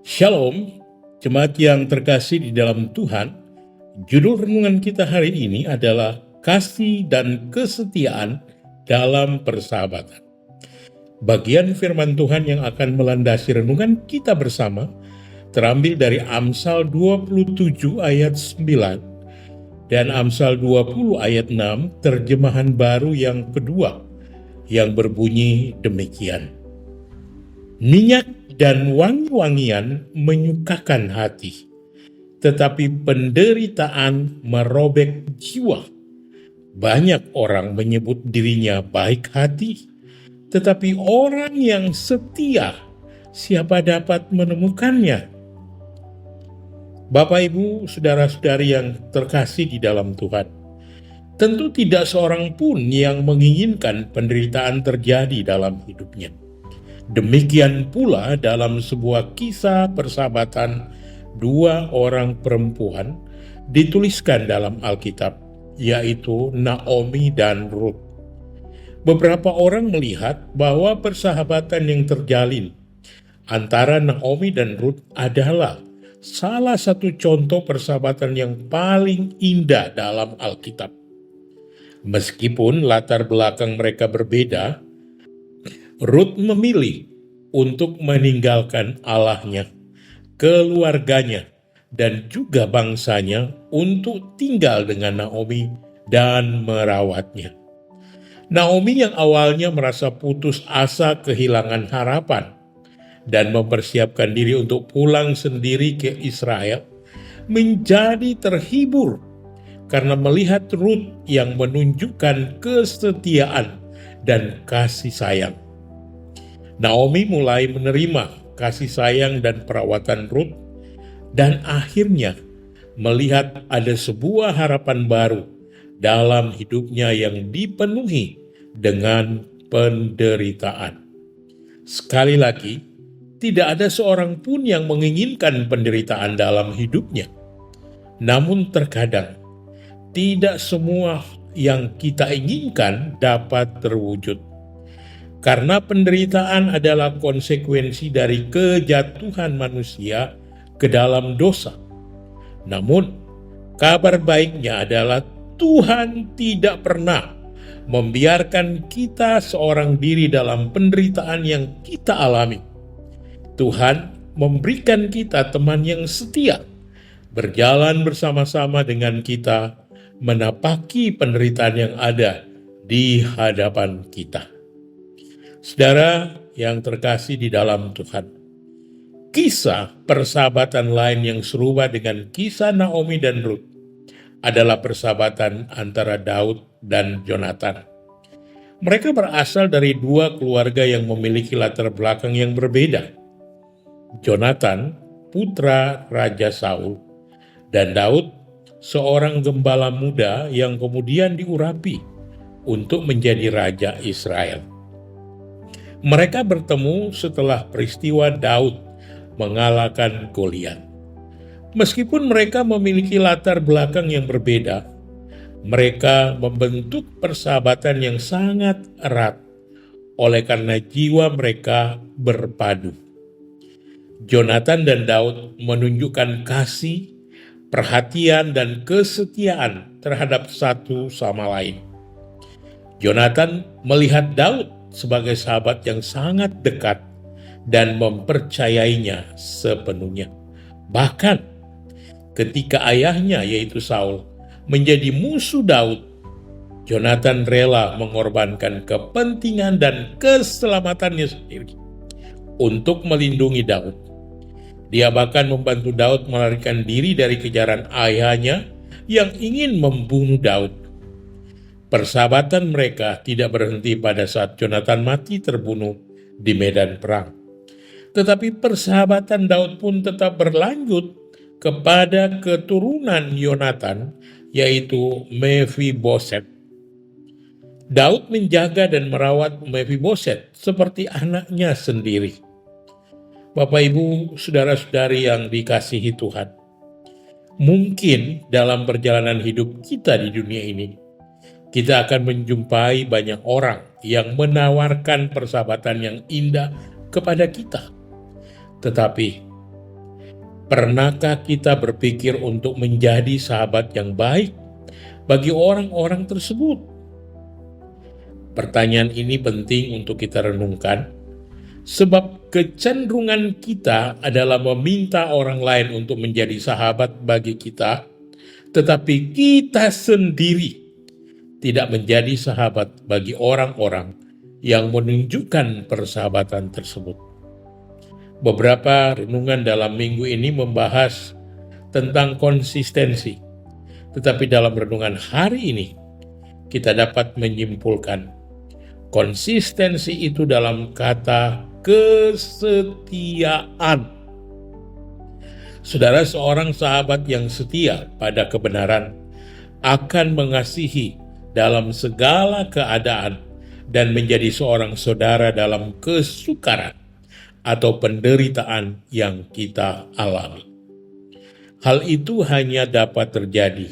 Shalom, jemaat yang terkasih di dalam Tuhan. Judul renungan kita hari ini adalah Kasih dan Kesetiaan dalam Persahabatan. Bagian firman Tuhan yang akan melandasi renungan kita bersama terambil dari Amsal 27 ayat 9 dan Amsal 20 ayat 6 terjemahan baru yang kedua yang berbunyi demikian. Minyak dan wangi-wangian menyukakan hati, tetapi penderitaan merobek jiwa. Banyak orang menyebut dirinya baik hati, tetapi orang yang setia, siapa dapat menemukannya? Bapak, Ibu, saudara-saudari yang terkasih di dalam Tuhan, tentu tidak seorang pun yang menginginkan penderitaan terjadi dalam hidupnya. Demikian pula dalam sebuah kisah persahabatan dua orang perempuan dituliskan dalam Alkitab, yaitu Naomi dan Ruth. Beberapa orang melihat bahwa persahabatan yang terjalin antara Naomi dan Ruth adalah salah satu contoh persahabatan yang paling indah dalam Alkitab. Meskipun latar belakang mereka berbeda, Ruth memilih untuk meninggalkan Allahnya, keluarganya, dan juga bangsanya untuk tinggal dengan Naomi dan merawatnya. Naomi yang awalnya merasa putus asa kehilangan harapan dan mempersiapkan diri untuk pulang sendiri ke Israel, menjadi terhibur karena melihat Ruth yang menunjukkan kesetiaan dan kasih sayang. Naomi mulai menerima kasih sayang dan perawatan Ruth dan akhirnya melihat ada sebuah harapan baru dalam hidupnya yang dipenuhi dengan penderitaan. Sekali lagi, tidak ada seorang pun yang menginginkan penderitaan dalam hidupnya. Namun terkadang, tidak semua yang kita inginkan dapat terwujud. Karena penderitaan adalah konsekuensi dari kejatuhan manusia ke dalam dosa. Namun, kabar baiknya adalah Tuhan tidak pernah membiarkan kita seorang diri dalam penderitaan yang kita alami. Tuhan memberikan kita teman yang setia, berjalan bersama-sama dengan kita, menapaki penderitaan yang ada di hadapan kita. Saudara yang terkasih di dalam Tuhan, kisah persahabatan lain yang serupa dengan kisah Naomi dan Ruth adalah persahabatan antara Daud dan Jonatan. Mereka berasal dari dua keluarga yang memiliki latar belakang yang berbeda. Jonatan, putra Raja Saul, dan Daud, seorang gembala muda yang kemudian diurapi untuk menjadi Raja Israel. Mereka bertemu setelah peristiwa Daud mengalahkan Goliat. Meskipun mereka memiliki latar belakang yang berbeda, mereka membentuk persahabatan yang sangat erat oleh karena jiwa mereka berpadu. Jonatan dan Daud menunjukkan kasih, perhatian, dan kesetiaan terhadap satu sama lain. Jonatan melihat Daud sebagai sahabat yang sangat dekat dan mempercayainya sepenuhnya. Bahkan ketika ayahnya yaitu Saul menjadi musuh Daud, Jonatan rela mengorbankan kepentingan dan keselamatannya sendiri untuk melindungi Daud. Dia bahkan membantu Daud melarikan diri dari kejaran ayahnya yang ingin membunuh Daud. Persahabatan mereka tidak berhenti pada saat Jonatan mati terbunuh di medan perang. Tetapi persahabatan Daud pun tetap berlanjut kepada keturunan Yonatan, yaitu Mephiboset. Daud menjaga dan merawat Mephiboset seperti anaknya sendiri. Bapak, Ibu, saudara-saudari yang dikasihi Tuhan, mungkin dalam perjalanan hidup kita di dunia ini, kita akan menjumpai banyak orang yang menawarkan persahabatan yang indah kepada kita. Tetapi Pernahkah kita berpikir untuk menjadi sahabat yang baik bagi orang-orang tersebut? Pertanyaan ini penting untuk kita renungkan, sebab kecenderungan kita adalah meminta orang lain untuk menjadi sahabat bagi kita, tetapi kita sendiri tidak menjadi sahabat bagi orang-orang yang menunjukkan persahabatan tersebut. Beberapa renungan dalam minggu ini membahas tentang konsistensi, tetapi dalam renungan hari ini kita dapat menyimpulkan konsistensi itu dalam kata kesetiaan. Saudara, seorang sahabat yang setia pada kebenaran akan mengasihi dalam segala keadaan dan menjadi seorang saudara dalam kesukaran atau penderitaan yang kita alami. Hal itu hanya dapat terjadi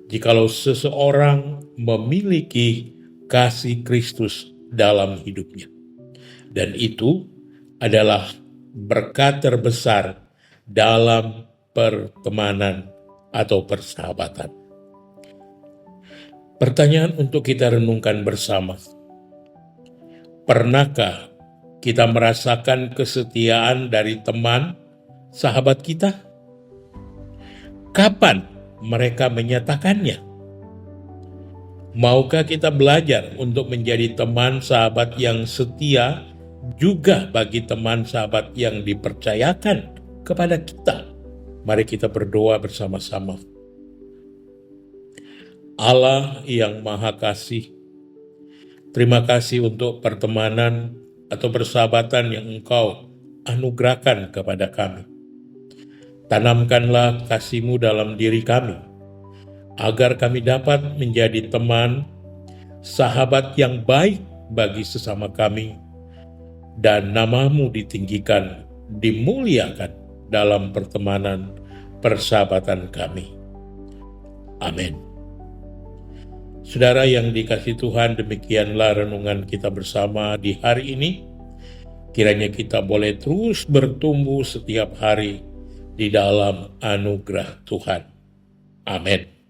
jikalau seseorang memiliki kasih Kristus dalam hidupnya. Dan itu adalah berkat terbesar dalam pertemanan atau persahabatan. Pertanyaan untuk kita renungkan bersama. Pernahkah kita merasakan kesetiaan dari teman, sahabat kita? Kapan mereka menyatakannya? Maukah kita belajar untuk menjadi teman sahabat yang setia juga bagi teman sahabat yang dipercayakan kepada kita? Mari kita berdoa bersama-sama. Allah yang Maha Kasih, terima kasih untuk pertemanan atau persahabatan yang Engkau anugerahkan kepada kami. Tanamkanlah kasih-Mu dalam diri kami, agar kami dapat menjadi teman, sahabat yang baik bagi sesama kami, dan nama-Mu ditinggikan, dimuliakan dalam pertemanan persahabatan kami. Amin. Saudara yang dikasihi Tuhan, demikianlah renungan kita bersama di hari ini. Kiranya kita boleh terus bertumbuh setiap hari di dalam anugerah Tuhan. Amin.